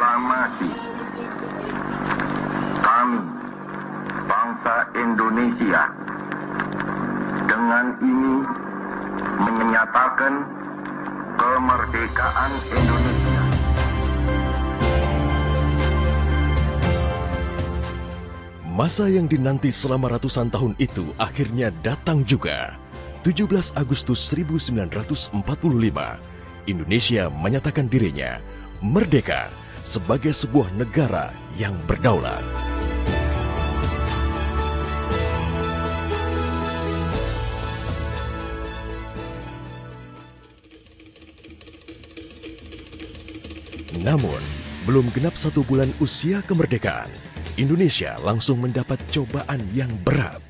proklamasi kami, bangsa Indonesia, dengan ini menyatakan kemerdekaan Indonesia. Masa yang dinanti selama ratusan tahun itu akhirnya datang juga. 17 Agustus 1945, Indonesia menyatakan dirinya merdeka sebagai sebuah negara yang berdaulat. Namun, belum genap 1 bulan usia kemerdekaan, Indonesia langsung mendapat cobaan yang berat.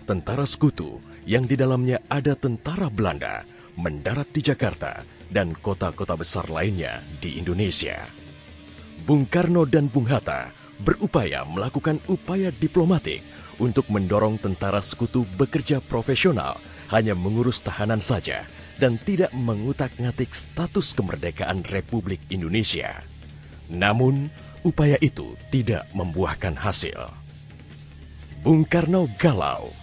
Tentara sekutu yang di dalamnya ada tentara Belanda mendarat di Jakarta dan kota-kota besar lainnya di Indonesia. Bung Karno dan Bung Hatta berupaya melakukan upaya diplomatik untuk mendorong tentara sekutu bekerja profesional, hanya mengurus tahanan saja dan tidak mengutak-ngatik status kemerdekaan Republik Indonesia. Namun, upaya itu tidak membuahkan hasil. Bung Karno galau.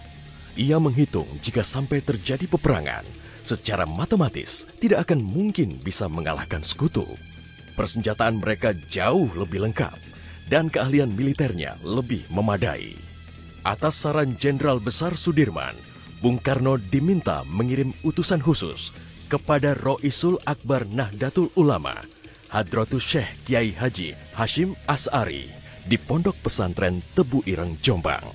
Ia menghitung jika sampai terjadi peperangan, secara matematis tidak akan mungkin bisa mengalahkan sekutu. Persenjataan mereka jauh lebih lengkap dan keahlian militernya lebih memadai. Atas saran Jenderal Besar Sudirman, Bung Karno diminta mengirim utusan khusus kepada Roisul Akbar Nahdlatul Ulama, Hadratus Syekh Kiai Haji Hashim Asy'ari di Pondok Pesantren Tebu Ireng, Jombang.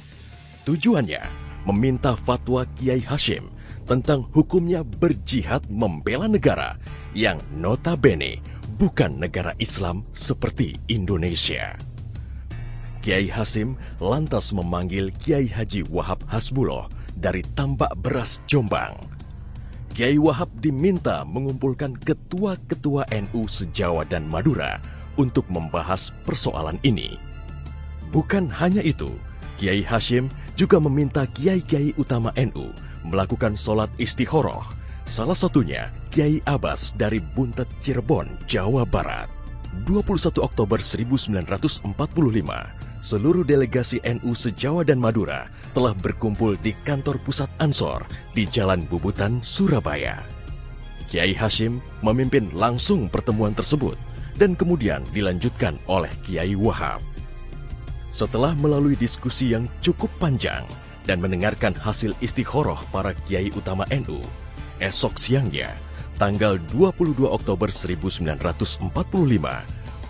Tujuannya meminta fatwa Kiai Hashim tentang hukumnya berjihad membela negara yang notabene bukan negara Islam seperti Indonesia. Kiai Hashim lantas memanggil Kiai Haji Wahab Hasbuloh dari Tambak Beras, Jombang. Kiai Wahab diminta mengumpulkan ketua-ketua NU se-Jawa dan Madura untuk membahas persoalan ini. Bukan hanya itu, Kiai Hashim juga meminta kiai-kiai utama NU melakukan sholat istikharah, salah satunya Kiai Abbas dari Buntet, Cirebon, Jawa Barat. 21 Oktober 1945, seluruh delegasi NU se-Jawa dan Madura telah berkumpul di kantor pusat Ansor di Jalan Bubutan, Surabaya. Kiai Hashim memimpin langsung pertemuan tersebut dan kemudian dilanjutkan oleh Kiai Wahab. Setelah melalui diskusi yang cukup panjang dan mendengarkan hasil istikharah para kiai utama NU, esok siangnya, tanggal 22 Oktober 1945,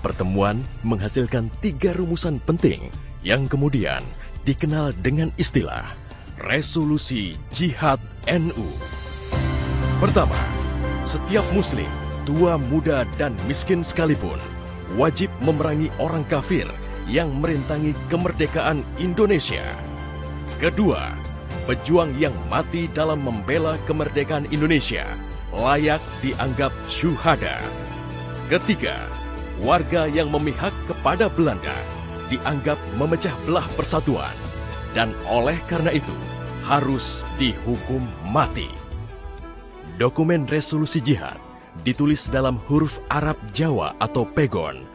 pertemuan menghasilkan 3 rumusan penting yang kemudian dikenal dengan istilah Resolusi Jihad NU. Pertama, setiap muslim, tua, muda, dan miskin sekalipun, wajib memerangi orang kafir yang merintangi kemerdekaan Indonesia. Kedua, pejuang yang mati dalam membela kemerdekaan Indonesia layak dianggap syuhada. Ketiga, warga yang memihak kepada Belanda dianggap memecah belah persatuan dan oleh karena itu harus dihukum mati. Dokumen resolusi jihad ditulis dalam huruf Arab Jawa atau pegon,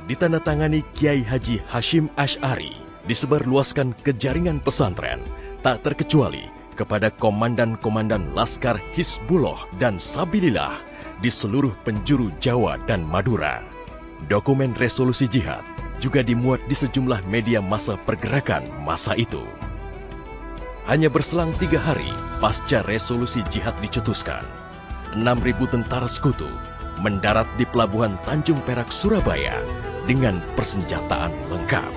ditandatangani Kiai Haji Hashim Asy'ari, disebarluaskan ke jaringan pesantren, tak terkecuali kepada komandan-komandan Laskar Hizbullah dan Sabilillah di seluruh penjuru Jawa dan Madura. Dokumen resolusi jihad juga dimuat di sejumlah media massa pergerakan masa itu. Hanya berselang 3 hari pasca resolusi jihad dicetuskan, 6.000 tentara sekutu mendarat di Pelabuhan Tanjung Perak, Surabaya dengan persenjataan lengkap.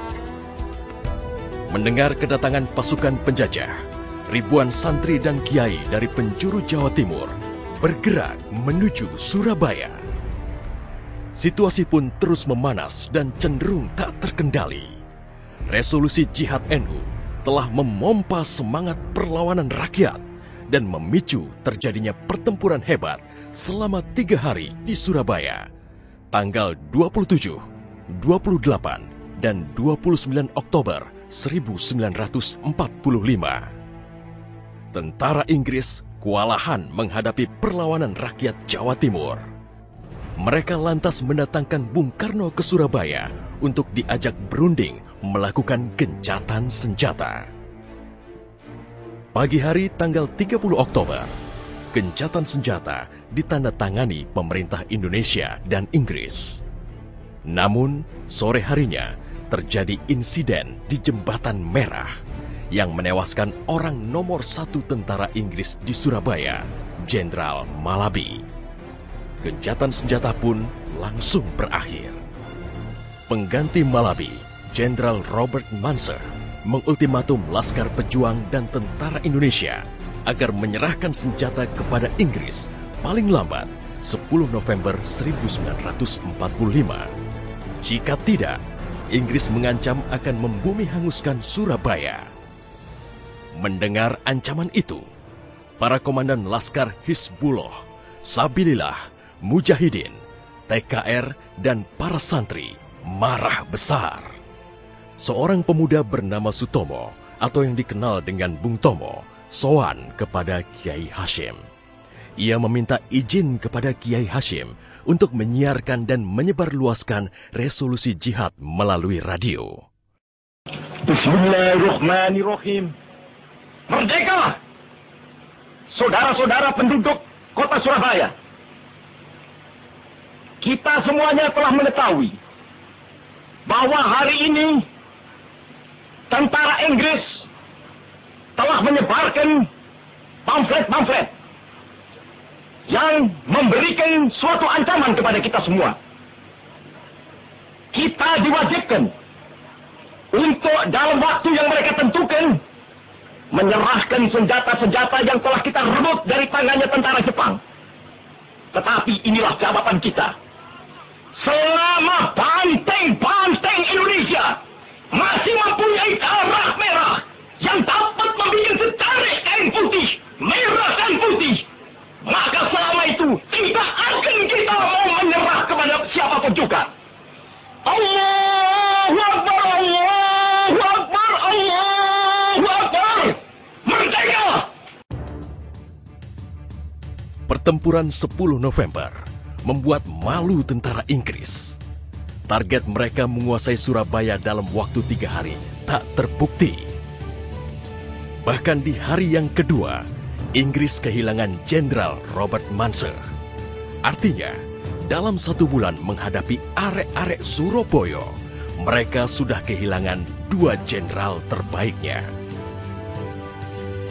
Mendengar kedatangan pasukan penjajah, ribuan santri dan kiai dari penjuru Jawa Timur bergerak menuju Surabaya. Situasi pun terus memanas dan cenderung tak terkendali. Resolusi Jihad NU telah memompa semangat perlawanan rakyat dan memicu terjadinya pertempuran hebat selama 3 hari di Surabaya, tanggal 27, 28, dan 29 Oktober 1945. Tentara Inggris kewalahan menghadapi perlawanan rakyat Jawa Timur. Mereka lantas mendatangkan Bung Karno ke Surabaya untuk diajak berunding melakukan gencatan senjata. Pagi hari tanggal 30 Oktober, gencatan senjata ditandatangani pemerintah Indonesia dan Inggris. Namun, sore harinya terjadi insiden di Jembatan Merah yang menewaskan orang nomor 1 tentara Inggris di Surabaya, Jenderal Malaby. Gencatan senjata pun langsung berakhir. Pengganti Malaby, Jenderal Robert Munser, mengultimatum Laskar Pejuang dan tentara Indonesia agar menyerahkan senjata kepada Inggris paling lambat 10 November 1945. Jika tidak, Inggris mengancam akan membumi hanguskan Surabaya. Mendengar ancaman itu, para komandan Laskar Hizbullah, Sabilillah, Mujahidin, TKR, dan para santri marah besar. Seorang pemuda bernama Sutomo atau yang dikenal dengan Bung Tomo sowan kepada Kiai Hashim. Ia meminta izin kepada Kiai Hashim untuk menyiarkan dan menyebarluaskan resolusi jihad melalui radio. Bismillahirrahmanirrahim. Merdeka! Saudara-saudara penduduk kota Surabaya. Kita semuanya telah mengetahui bahwa hari ini tentara Inggris telah menyebarkan pamflet-pamflet yang memberikan suatu ancaman kepada kita semua. Kita diwajibkan untuk dalam waktu yang mereka tentukan menyerahkan senjata-senjata yang telah kita rebut dari tangannya tentara Jepang. Tetapi inilah jawaban kita. Selama banteng-banteng Indonesia masih mempunyai darah merah yang dapat membuat setarik kain putih, merah dan putih, maka selama itu tidak akan kita mau menyerah kepada siapapun juga. Allahu Akbar, Allahu Akbar, Allahu Akbar. Merdeka! Pertempuran 10 November membuat malu tentara Inggris. Target mereka menguasai Surabaya dalam waktu 3 hari tak terbukti. Bahkan di hari yang kedua, Inggris kehilangan Jenderal Robert Munser. Artinya, dalam 1 bulan menghadapi arek-arek Surabaya, mereka sudah kehilangan 2 jenderal terbaiknya.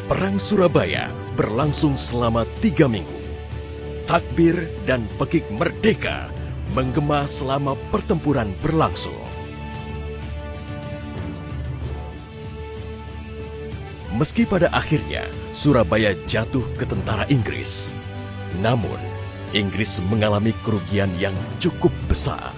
Perang Surabaya berlangsung selama 3 minggu. Takbir dan pekik merdeka menggema selama pertempuran berlangsung. Meski pada akhirnya Surabaya jatuh ke tentara Inggris, namun Inggris mengalami kerugian yang cukup besar.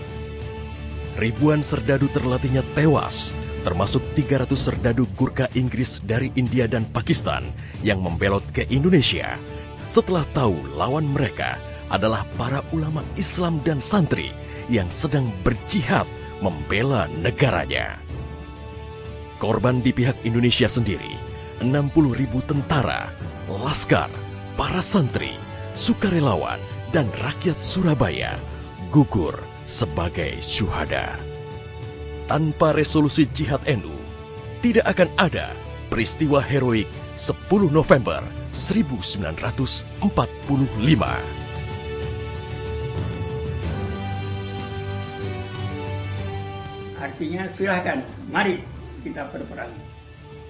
Ribuan serdadu terlatihnya tewas, termasuk 300 serdadu Gurkha Inggris dari India dan Pakistan yang membelot ke Indonesia setelah tahu lawan mereka adalah para ulama Islam dan santri yang sedang berjihad membela negaranya. Korban di pihak Indonesia sendiri, 60.000 tentara, laskar, para santri, sukarelawan, dan rakyat Surabaya gugur sebagai syuhada. Tanpa resolusi jihad NU, tidak akan ada peristiwa heroik 10 November 1945. Artinya silahkan, mari kita berperang.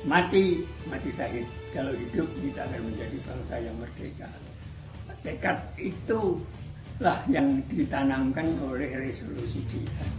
Mati syahid. Kalau hidup kita akan menjadi bangsa yang merdeka. Tekad itulah yang ditanamkan oleh resolusi jihad.